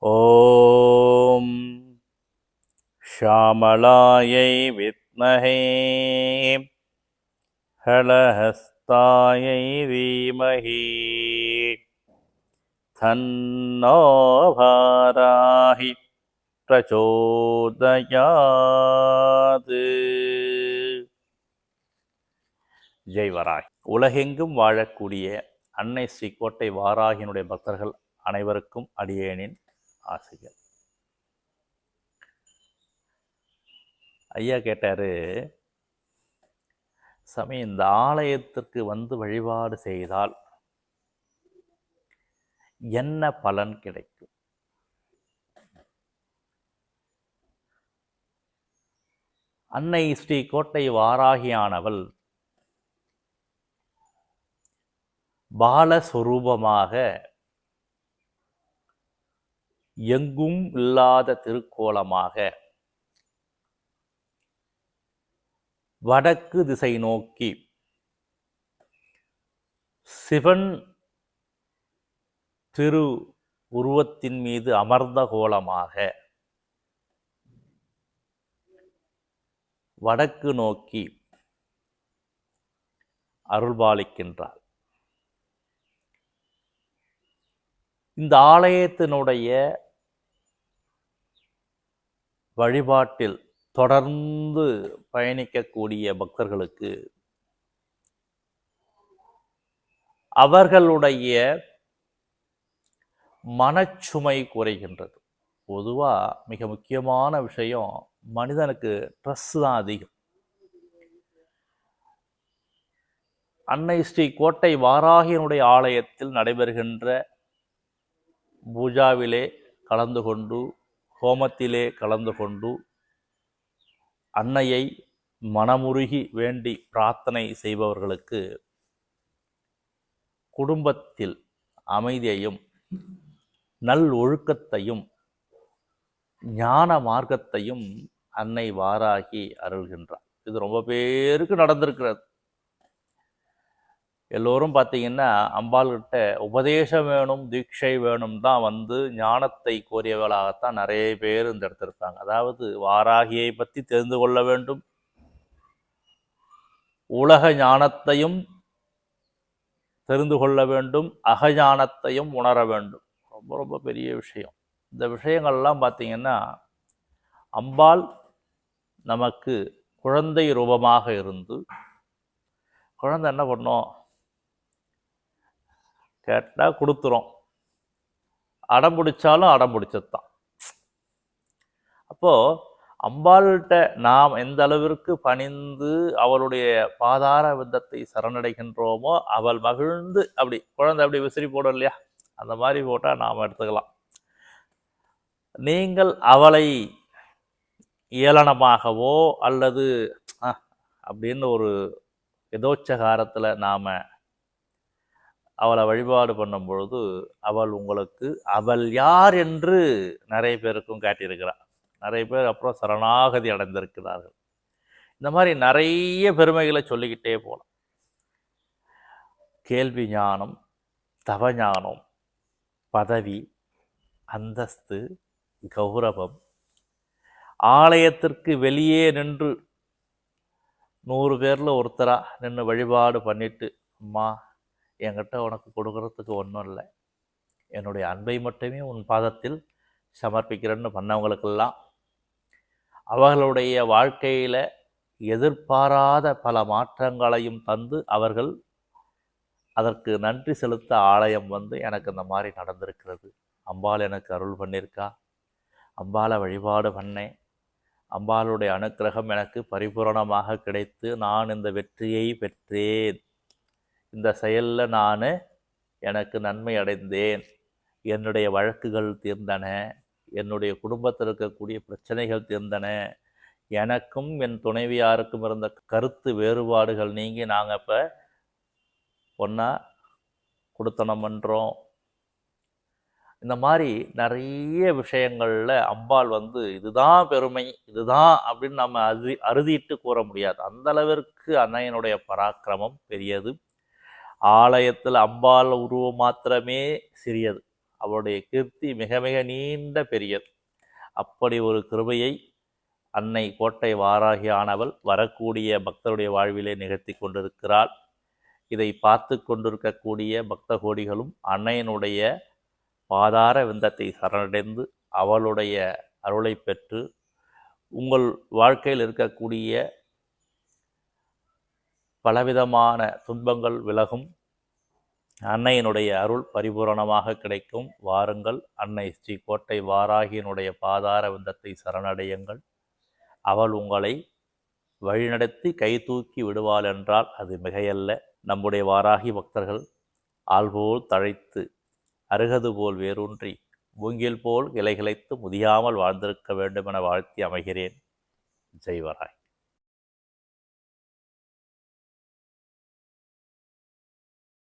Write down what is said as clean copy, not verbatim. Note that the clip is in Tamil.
ஓம் ஷாமளாயை வித்மஹே ஹலஹஸ்தாயை தீமஹி தன்னோ பாராஹி பிரச்சோதயாத். ஜெய் வராகி. உலகெங்கும் வாழக்கூடிய அன்னை ஸ்ரீ கோட்டை வாராகியினுடைய பக்தர்கள் அனைவருக்கும் அடியேனின் ஆசைகள். ஐயா கேட்டாரு, சாமி இந்த ஆலயத்திற்கு வந்து வழிபாடு செய்தால் என்ன பலன் கிடைக்கும்? அன்னை ஸ்ரீ கோட்டை வாராகியானவள் பாலஸ்வரூபமாக எங்கும் இல்லாத திருக்கோலமாக வடக்கு திசை நோக்கி சிவன் திரு உருவத்தின் மீது அமர்ந்த கோலமாக வடக்கு நோக்கி அருள்பாலிக்கின்றார். இந்த ஆலயத்தினுடைய வழிபாட்டில் தொடர்ந்து பயணிக்கக்கூடிய பக்தர்களுக்கு அவர்களுடைய மனச்சுமை குறைகின்றது. பொதுவாக மிக முக்கியமான விஷயம், மனிதனுக்கு ஸ்ட்ரெஸ் தான் அதிகம். அன்னை ஸ்ரீ கோட்டை வாராகியினுடைய ஆலயத்தில் நடைபெறுகின்ற பூஜாவிலே கலந்து கொண்டு, ஹோமத்திலே கலந்து கொண்டு, அன்னையை மனமுருகி வேண்டி பிரார்த்தனை செய்பவர்களுக்கு குடும்பத்தில் அமைதியையும் நல் ஒழுக்கத்தையும் ஞான மார்க்கத்தையும் அன்னை வாராகி அருள்கின்றார். இது ரொம்ப பேருக்கு நடந்திருக்கிறது. எல்லோரும் பார்த்தீங்கன்னா அம்பாள்கிட்ட உபதேசம் வேணும், தீட்சை வேணும் தான் வந்து ஞானத்தை கோரியவர்களாகத்தான் நிறைய பேர் இந்த இடத்துல இருப்பாங்க. அதாவது வாராகியை பற்றி தெரிந்து கொள்ள வேண்டும், உலக ஞானத்தையும் தெரிந்து கொள்ள வேண்டும், அகஞானத்தையும் உணர வேண்டும். ரொம்ப ரொம்ப பெரிய விஷயம். இந்த விஷயங்கள்லாம் பார்த்தீங்கன்னா அம்பாள் நமக்கு குழந்தை ரூபமாக இருந்து, குழந்தை என்ன பண்ணோம், கேட்டால் கொடுத்துரும், அடம் பிடிச்சாலும் அடம் பிடிச்சதுதான். அப்போது அம்பாள்கிட்ட நாம் எந்த அளவிற்கு பணிந்து அவளுடைய பாதார விந்தத்தை சரணடைகின்றோமோ அவள் மகிழ்ந்து, அப்படி குழந்தை அப்படி விசிறி போடும் இல்லையா, அந்த மாதிரி போட்டால் நாம் எடுத்துக்கலாம். நீங்கள் அவளை ஏளனமாகவோ அல்லது அப்படின்னு ஒரு எதோச்சகாரத்தில் நாம் அவளை வழிபாடு பண்ணும் பொழுது அவள் உங்களுக்கு அவள் யார் என்று நிறைய பேருக்கும் காட்டியிருக்கிறார். நிறைய பேர் அப்புறம் சரணாகதி அடைந்திருக்கிறார்கள். இந்த மாதிரி நிறைய பெருமைகளை சொல்லிக்கிட்டே போகலாம். கேள்வி ஞானம், தவஞானம், பதவி, அந்தஸ்து, கௌரவம், ஆலயத்திற்கு வெளியே நின்று 100 பேரில் ஒருத்தராக நின்று வழிபாடு பண்ணிட்டு, அம்மா என்கிட்ட உனக்கு கொடுக்கறதுக்கு ஒன்றும் இல்லை, என்னுடைய அன்பை மட்டுமே உன் பாதத்தில் சமர்ப்பிக்கிறேன்னு பண்ணவங்களுக்கெல்லாம் அவர்களுடைய வாழ்க்கையில் எதிர்பாராத பல மாற்றங்களையும் தந்து அவர்கள் அதற்கு நன்றி செலுத்த ஆலயம் வந்து எனக்கு இந்த மாதிரி நடந்திருக்கிறது, அம்பாள் எனக்கு அருள் பண்ணியிருக்கா, அம்பாளை வழிபாடு பண்ணேன், அம்பாளுடைய அனுக்கிரகம் எனக்கு பரிபூரணமாக கிடைத்து நான் இந்த வெற்றியை பெற்றேன், இந்த செயலில் நான் எனக்கு நன்மை அடைந்தேன், என்னுடைய வழக்குகள் தீர்ந்தன, என்னுடைய குடும்பத்தில் இருக்கக்கூடிய பிரச்சனைகள் தீர்ந்தன, எனக்கும் என் துணைவியாருக்கும் இருந்த கருத்து வேறுபாடுகள் நீங்கி நாங்கள் இப்போ ஒன்றா கொடுத்தனம் பண்ணுறோம். இந்த மாதிரி நிறைய விஷயங்களில் அம்பாள் வந்து இதுதான் பெருமை, இதுதான் அப்படின்னு நம்ம அறுதிட்டு கூற முடியாது. அந்த அளவிற்கு அன்னையனுடைய பராக்கிரமம் பெரியது. ஆலயத்தில் அம்பாள் உருவம் மாத்திரமே சிறியது, அவளுடைய கீர்த்தி மிக மிக நீண்ட பெரியது. அப்படி ஒரு கிருபையை அன்னை கோட்டை வாராகி ஆனவள் வரக்கூடிய பக்தருடைய வாழ்விலே நிகழ்த்தி கொண்டிருக்கிறாள். இதை பார்த்து கொண்டிருக்கக்கூடிய பக்த கோடிகளும் அன்னையினுடைய பாதார விந்தத்தை சரணடைந்து அவளுடைய அருளை பெற்று உங்கள் வாழ்க்கையில் இருக்கக்கூடிய பலவிதமான துன்பங்கள் விலகும். அன்னையினுடைய அருள் பரிபூரணமாக கிடைக்கும். வாருங்கள், அன்னை ஸ்ரீ கோட்டை வாராகியினுடைய பாதார விந்தத்தை சரணடையுங்கள். அவள் உங்களை வழிநடத்தி கை தூக்கி விடுவாள் என்றால் அது மிகையல்ல. நம்முடைய வாராகி பக்தர்கள் ஆள்போல் தழைத்து அருகது போல் வேரூன்றி மூங்கில் போல் இலைகிளைத்து முதியாமல் வாழ்ந்திருக்க வேண்டும் என வாழ்த்தி அமைகிறேன். ஜெய் வராகி.